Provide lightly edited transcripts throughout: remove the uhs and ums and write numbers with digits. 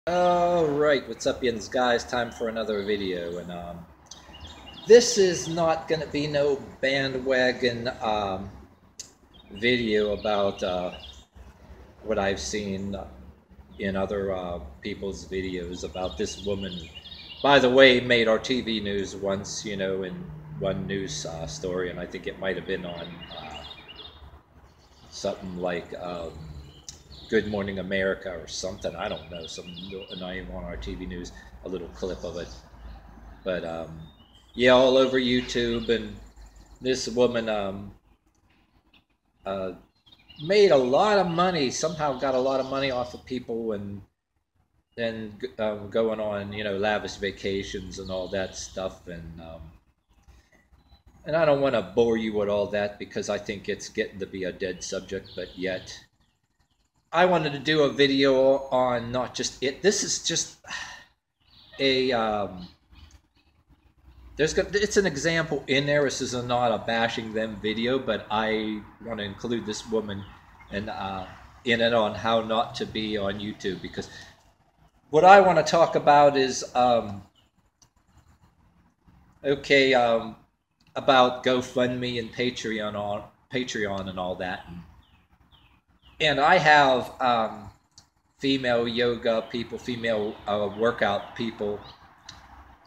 Alright, what's up, yins guys? Time for another video, and this is not gonna be no bandwagon video about what I've seen in other people's videos about this woman. By the way, made our TV news once, you know, in one news story, and I think it might have been on something like Good Morning America or something. I don't know, something not even on our TV news, a little clip of it. But yeah, all over YouTube, and this woman made a lot of money, somehow got a lot of money off of people, and then going on, you know, lavish vacations and all that stuff. And I don't want to bore you with all that because I think it's getting to be a dead subject, but yet I wanted to do a video on not just it. This is just a it's an example in there. This is not a bashing them video, but I want to include this woman and in it on how not to be on YouTube, because what I want to talk about is about GoFundMe and Patreon and all that. And I have female yoga people, female workout people.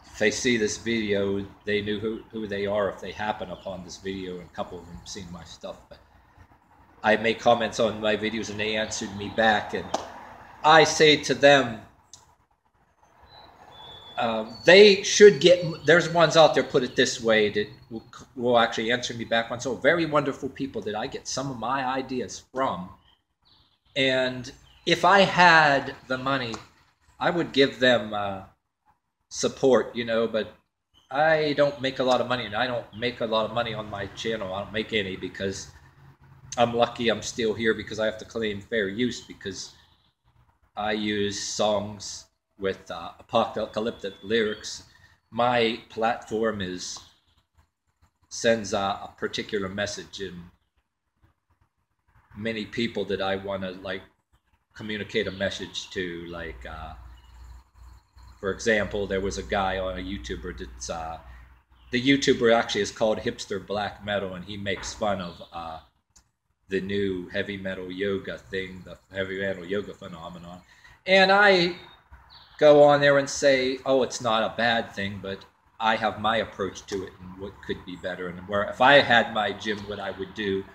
If they see this video, they knew who they are if they happen upon this video, and a couple of them have seen my stuff. But I make comments on my videos and they answered me back, and I say to them, they should get, there's ones out there, put it this way, that will actually answer me back on. So very wonderful people that I get some of my ideas from. And if I had the money, I would give them support, you know, but I don't make a lot of money, and I don't make a lot of money on my channel. I don't make any, because I'm lucky I'm still here, because I have to claim fair use, because I use songs with apocalyptic lyrics. My platform sends a particular message, and many people that I want to like communicate a message to, like for example, there was a guy on a YouTuber that's the YouTuber actually is called Hipster Black Metal, and he makes fun of the new heavy metal yoga thing, the heavy metal yoga phenomenon. And I go on there and say, oh, it's not a bad thing, but I have my approach to it and what could be better, and where if I had my gym, what I would do.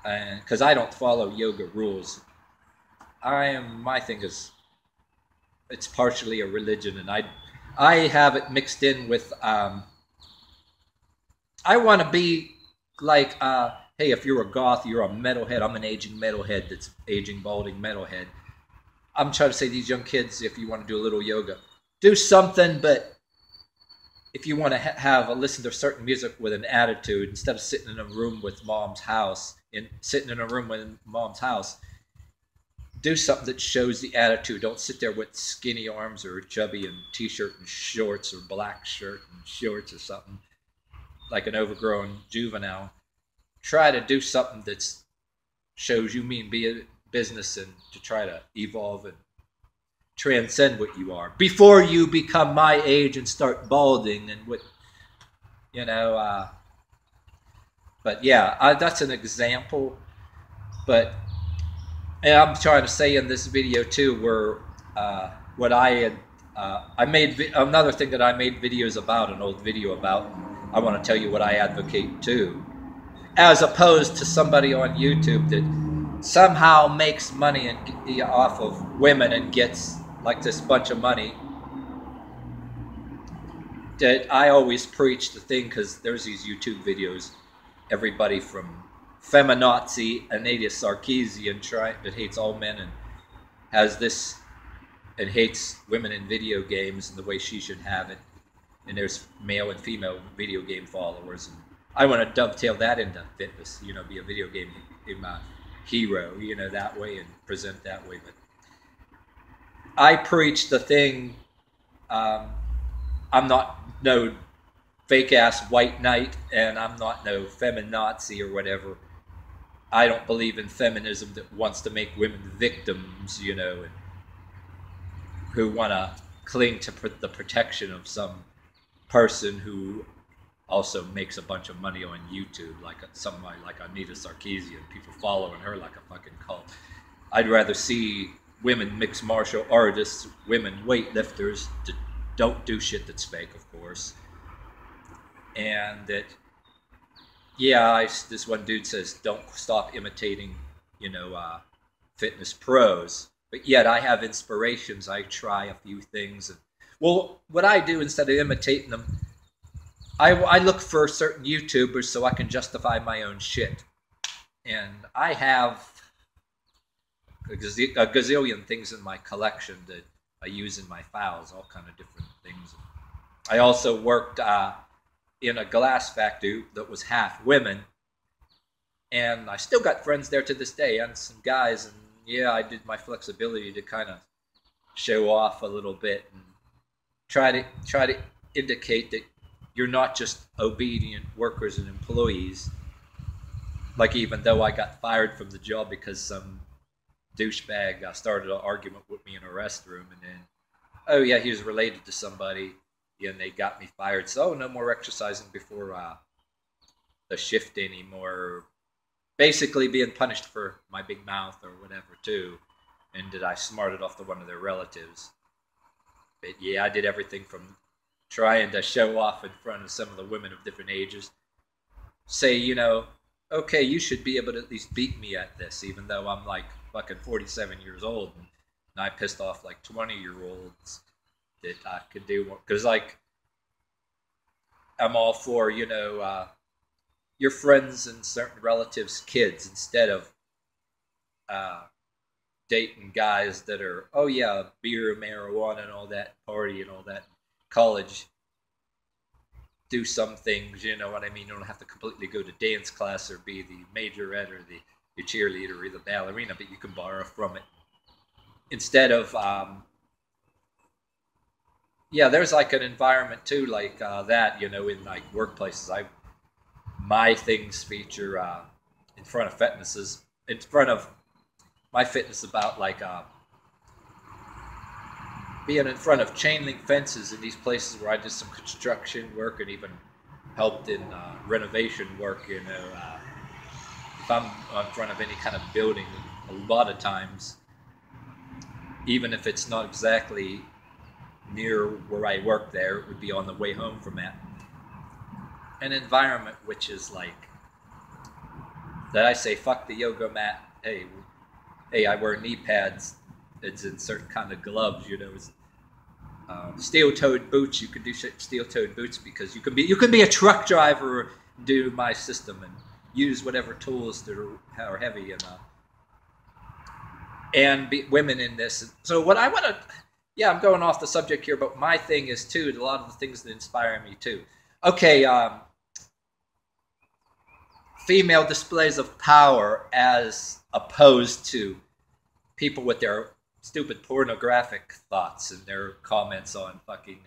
And because I don't follow yoga rules, my thing is, it's partially a religion, and I have it mixed in with I want to be like hey, if you're a goth, you're a metalhead. I'm an aging metalhead that's aging, balding metalhead. I'm trying to say to these young kids, if you want to do a little yoga, do something, but if you want to listen to certain music with an attitude, instead of sitting in a room with mom's house, do something that shows the attitude. Don't sit there with skinny arms or chubby and t-shirt and shorts, or black shirt and shorts or something, like an overgrown juvenile. Try to do something that shows you mean business, and to try to evolve and transcend what you are before you become my age and start balding and what, you know. But yeah, that's an example. But and I'm trying to say in this video too, where what I made another thing that I made videos about, an old video about. I want to tell you what I advocate too, as opposed to somebody on YouTube that somehow makes money off of women and gets like this bunch of money. That I always preach the thing, because there's these YouTube videos, everybody from feminazi Anita Sarkeesian that hates all men and has this and hates women in video games and the way she should have it. And there's male and female video game followers. And I want to dovetail that into fitness, you know, be a video game hero, you know, that way and present that way. But I preach the thing. I'm not no fake ass white knight, and I'm not no feminazi or whatever. I don't believe in feminism that wants to make women victims, you know, and who want to cling to the protection of some person who also makes a bunch of money on YouTube, like somebody like Anita Sarkeesian, people following her like a fucking cult. I'd rather see women mixed martial artists, women weightlifters, don't do shit that's fake, of course. And that, yeah, this one dude says, don't stop imitating, you know, fitness pros. But yet I have inspirations. I try a few things. And, well, what I do instead of imitating them, I look for certain YouTubers so I can justify my own shit. And I have a gazillion things in my collection that I use in my files, all kind of different things. I also worked in a glass factory that was half women, and I still got friends there to this day, and some guys, and yeah, I did my flexibility to kind of show off a little bit and try to indicate that you're not just obedient workers and employees. Like, even though I got fired from the job because some douchebag started an argument with me in a restroom, and then, oh yeah, he was related to somebody, and they got me fired. So, no more exercising before the shift anymore. Basically being punished for my big mouth or whatever too, and that I smarted off to one of their relatives. But yeah, I did everything from trying to show off in front of some of the women of different ages. Say, you know, okay, you should be able to at least beat me at this, even though I'm like fucking 47 years old, and I pissed off like 20-year-olds that I could do more. Because, like, I'm all for, you know, your friends and certain relatives' kids, instead of dating guys that are, oh yeah, beer, marijuana, and all that, party and all that, college. Do some things, you know what I mean? You don't have to completely go to dance class or be the majorette or the cheerleader or the ballerina, but you can borrow from it. Instead of, yeah, there's like an environment too, like that, you know, in like workplaces. My things feature in front of fitnesses, in front of my fitness about like being in front of chain link fences in these places where I did some construction work and even helped in renovation work, you know. If I'm in front of any kind of building, a lot of times, even if it's not exactly near where I work there, it would be on the way home from that. An environment which is like, that I say, fuck the yoga mat. Hey, I wear knee pads. It's in certain kind of gloves, you know. Steel-toed boots. You can do steel-toed boots because you can be a truck driver, do my system, and use whatever tools that are heavy, and be women in this. So what I want to, yeah, I'm going off the subject here, but my thing is too, a lot of the things that inspire me too. Okay, female displays of power as opposed to people with their stupid pornographic thoughts and their comments on fucking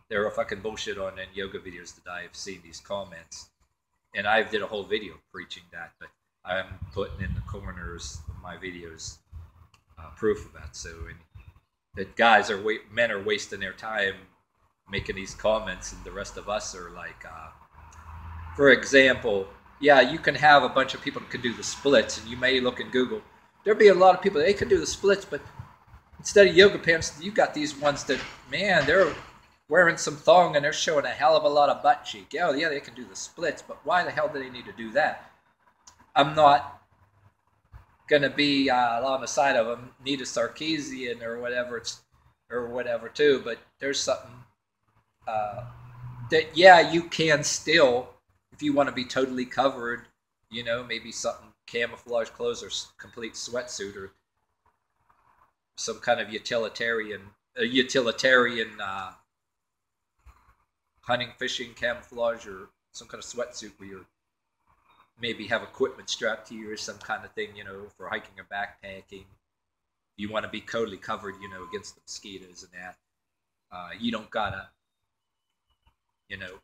they're fucking bullshit on in yoga videos that I've seen these comments, and I did a whole video preaching that, but I'm putting in the corners of my videos proof of that. So that men are wasting their time making these comments, and the rest of us are like, for example, yeah, you can have a bunch of people that can do the splits, and you may look in Google. There'll be a lot of people, they can do the splits, but instead of yoga pants, you got these ones that, man, they're wearing some thong and they're showing a hell of a lot of butt cheek. Oh, yeah, they can do the splits, but why the hell do they need to do that? I'm not going to be on the side of Anita Sarkeesian or whatever too, but there's something that, yeah, you can still, if you want to be totally covered, you know, maybe something camouflage clothes or complete sweatsuit, or some kind of utilitarian hunting, fishing, camouflage, or some kind of sweatsuit where you maybe have equipment strapped to you or some kind of thing, for hiking or backpacking. You want to be totally covered, against the mosquitoes and that. You don't gotta, you know,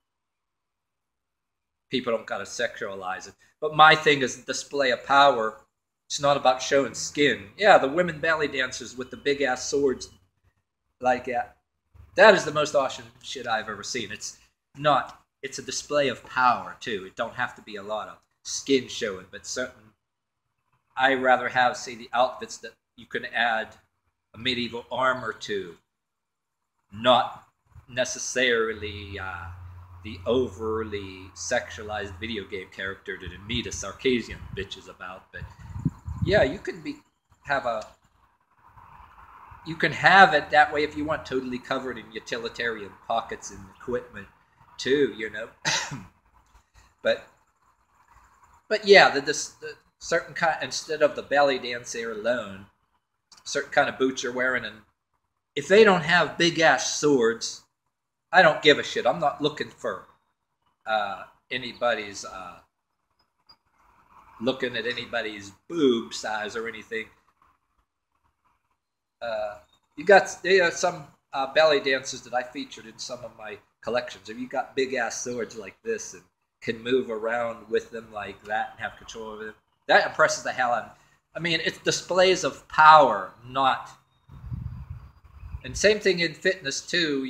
people don't gotta sexualize it. But my thing is display of power. It's not about showing skin. Yeah, the women belly dancers with the big ass swords, like that is the most awesome shit I've ever seen. It's not. It's a display of power too. It don't have to be a lot of skin showing, but certain. I rather have, say, the outfits that you can add a medieval armor to, not necessarily the overly sexualized video game character that Anita Sarkeesian bitches about. But yeah, you can have it that way if you want, totally covered in utilitarian pockets and equipment too, but yeah, the certain kind, instead of the belly dance there alone, certain kind of boots you're wearing, and if they don't have big ass swords, I don't give a shit. I'm not looking for anybody's looking at anybody's boob size or anything. You got some belly dancers that I featured in some of my collections. If you got big ass swords like this and can move around with them like that and have control over them, that impresses the hell out of me. I mean, it's displays of power, not. And same thing in fitness too.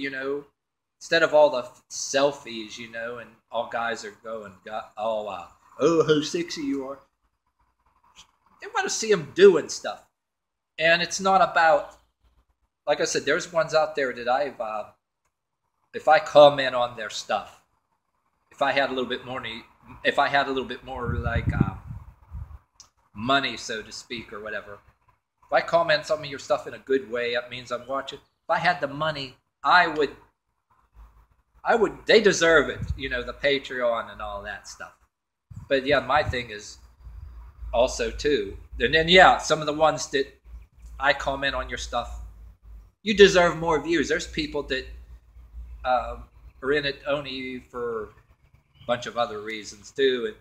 Instead of all the selfies, and all guys are going, oh, how sexy you are. They want to see them doing stuff. And it's not about, like I said, there's ones out there that if I comment on their stuff, if I had a little bit more like money, so to speak, or whatever, if I comment some of your stuff in a good way, that means I'm watching. If I had the money, I would, they deserve it, the Patreon and all that stuff. But yeah, my thing is also too, and then yeah, some of the ones that I comment on your stuff, you deserve more views. There's people that are in it only for a bunch of other reasons too, and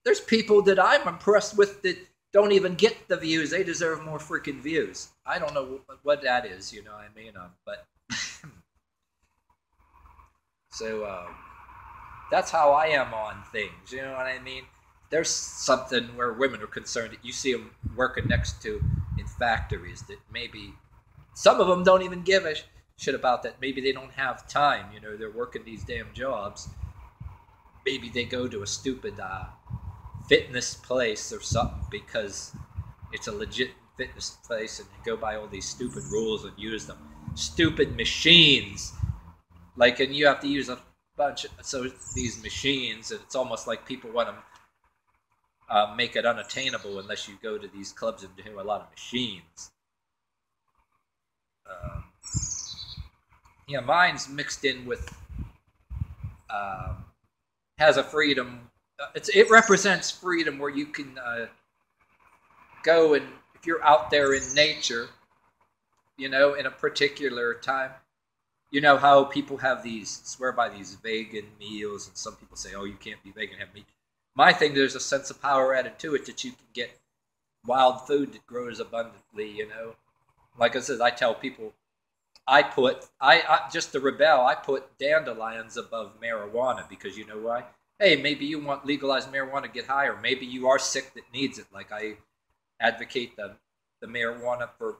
there's people that I'm impressed with that don't even get the views. They deserve more freaking views. I don't know what that is, what I mean? But so that's how I am on things. You know what I mean? There's something where women are concerned that you see them working next to in factories that maybe some of them don't even give a shit about that. Maybe they don't have time. They're working these damn jobs. Maybe they go to a stupid fitness place or something because it's a legit fitness place, and they go by all these stupid rules and use them. Stupid machines. And you have to use a bunch of these machines, and it's almost like people want to make it unattainable unless you go to these clubs and do a lot of machines. Yeah, mine's mixed in with has a freedom. It represents freedom where you can go, and if you're out there in nature, in a particular time, how people have swear by these vegan meals, and some people say, oh, you can't be vegan, have meat. My thing, there's a sense of power added to it that you can get wild food that grows abundantly, Like I said, I tell people, I just to rebel, I put dandelions above marijuana because you know why? Hey, maybe you want legalized marijuana to get high, or maybe you are sick that needs it. Like I advocate the marijuana for,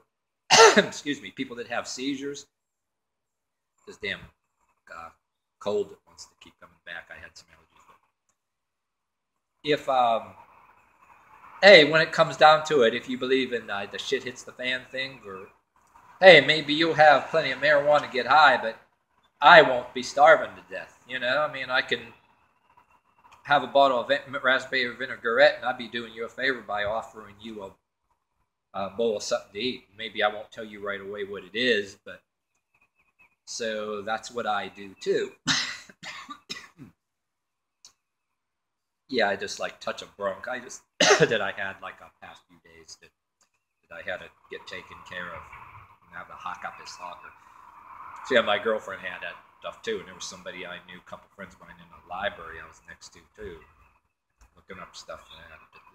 excuse me, people that have seizures. This damn cold that wants to keep coming back. I had some allergies. But if hey, when it comes down to it, if you believe in the shit hits the fan thing, or hey, maybe you'll have plenty of marijuana to get high, but I won't be starving to death. I mean, I can have a bottle of raspberry vinaigrette, and I'd be doing you a favor by offering you a bowl of something to eat. Maybe I won't tell you right away what it is, but so that's what I do too. Yeah, I just touch a bronch. I just that I had a past few days that that I had to get taken care of and have to hock up his hawker. So yeah, my girlfriend had that stuff too, and there was somebody I knew, a couple friends of mine in the library I was next to too, looking up stuff.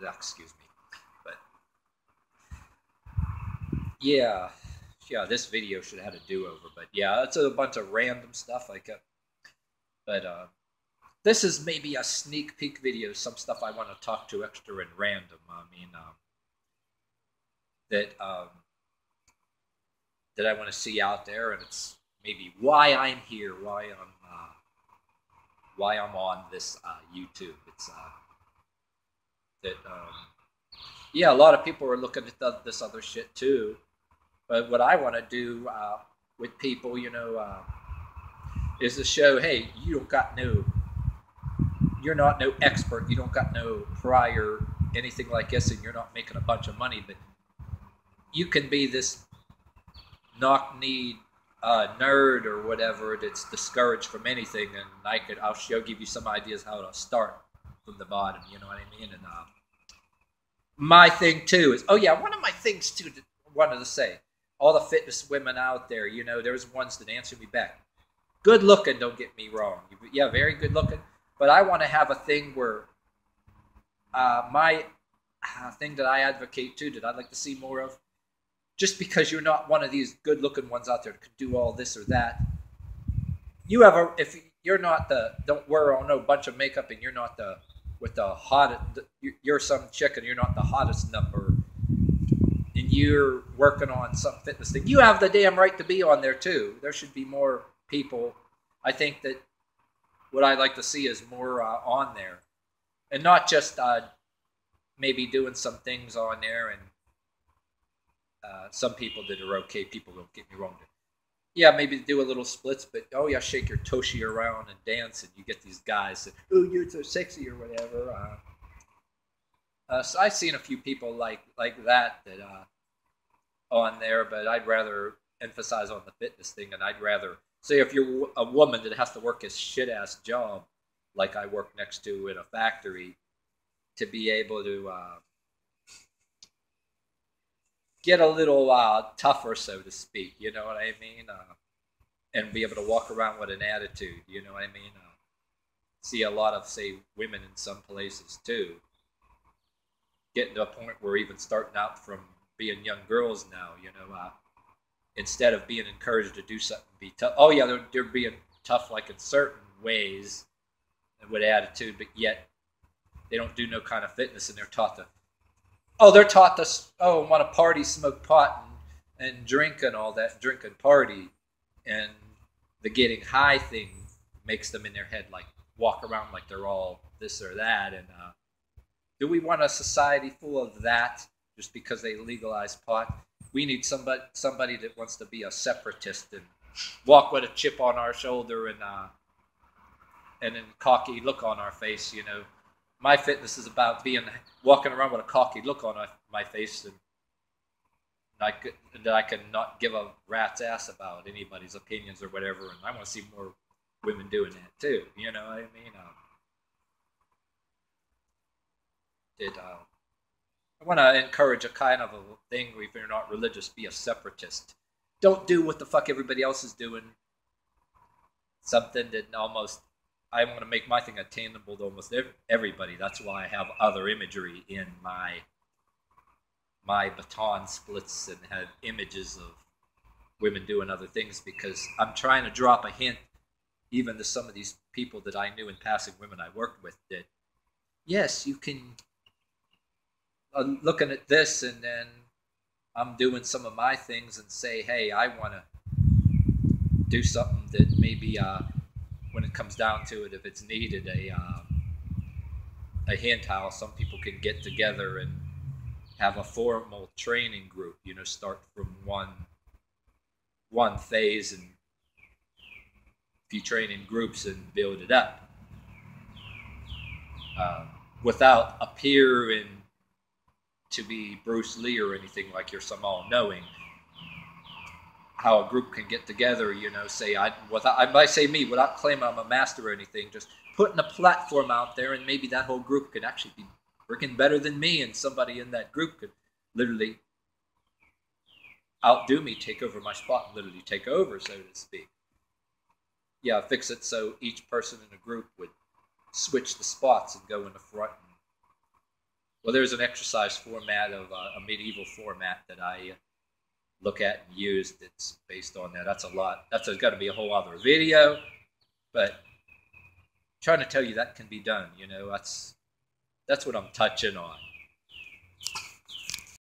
Excuse me, but yeah, this video should have had a do-over, but yeah, it's a bunch of random stuff I kept. But this is maybe a sneak peek video, some stuff I want to talk to extra and random. I mean, that I want to see out there, and it's maybe why I'm here, why I'm on this YouTube. It's that yeah, a lot of people are looking at this other shit too. But what I want to do with people, you know, is to show, hey, you're not no expert, you don't got no prior anything like this, and you're not making a bunch of money, but you can be this knock-kneed nerd or whatever that's discouraged from anything, and I'll give you some ideas how to start from the bottom. You know what I mean? And my thing too is, oh yeah, one of my things too that I wanted to say, all the fitness women out there, you know, there's ones that answer me back. Good looking, don't get me wrong. Yeah, very good looking. But I want to have a thing where my thing that I advocate too, that I'd like to see more of, just because you're not one of these good looking ones out there that can do all this or that, if you're not don't wear on no bunch of makeup, and you're not with the hottest, you're some chick and you're not the hottest number, and you're working on some fitness thing, you have the damn right to be on there too. There should be more people. I think that what I'd like to see is more on there, and not just maybe doing some things on there, and some people that are okay, people don't get me wrong. Yeah, maybe do a little splits, but oh yeah, shake your toshi around and dance, and you get these guys that, oh, you're so sexy or whatever. So I've seen a few people like that on there, but I'd rather emphasize on the fitness thing, and I'd rather say if you're a woman that has to work a shit-ass job, like I work next to in a factory, to be able to get a little tougher, so to speak, you know what I mean? And be able to walk around with an attitude, you know what I mean? See a lot of, say, women in some places, too, getting to a point where even starting out from being young girls now, you know, instead of being encouraged to do something, be tough. Oh, yeah, they're being tough, like in certain ways, and with attitude, but yet they don't do no kind of fitness, and they're taught to, want to party, smoke pot, and drink and all that, drink and party. And the getting high thing makes them in their head, like, walk around like they're all this or that. And do we want a society full of that just because they legalize pot? We need somebody that wants to be a separatist and walk with a chip on our shoulder and a cocky look on our face, you know. My fitness is about walking around with a cocky look on my face, and that I can not give a rat's ass about anybody's opinions or whatever. And I want to see more women doing that too. You know what I mean? I want to encourage a kind of a thing where if you're not religious, be a separatist. Don't do what the fuck everybody else is doing. Something that almost, I want to make my thing attainable to almost everybody. That's why I have other imagery in my baton splits and have images of women doing other things, because I'm trying to drop a hint even to some of these people that I knew in passing, women I worked with, that yes, you can looking at this, and then I'm doing some of my things and say, hey, I want to do something that maybe when it comes down to it, if it's needed, a hint how some people can get together and have a formal training group, you know, start from one phase and a few training groups and build it up without appearing to be Bruce Lee or anything like you're some all-knowing. How a group can get together, you know, I might say me, without claiming I'm a master or anything, just putting a platform out there, and maybe that whole group could actually be freaking better than me, and somebody in that group could literally outdo me, take over my spot, literally take over, so to speak. Yeah, fix it so each person in the group would switch the spots and go in the front. Well, there's an exercise format of a medieval format that I look at and use that's based on that. That's a lot. That's got to be a whole other video, but trying to tell you that can be done. That's what I'm touching on.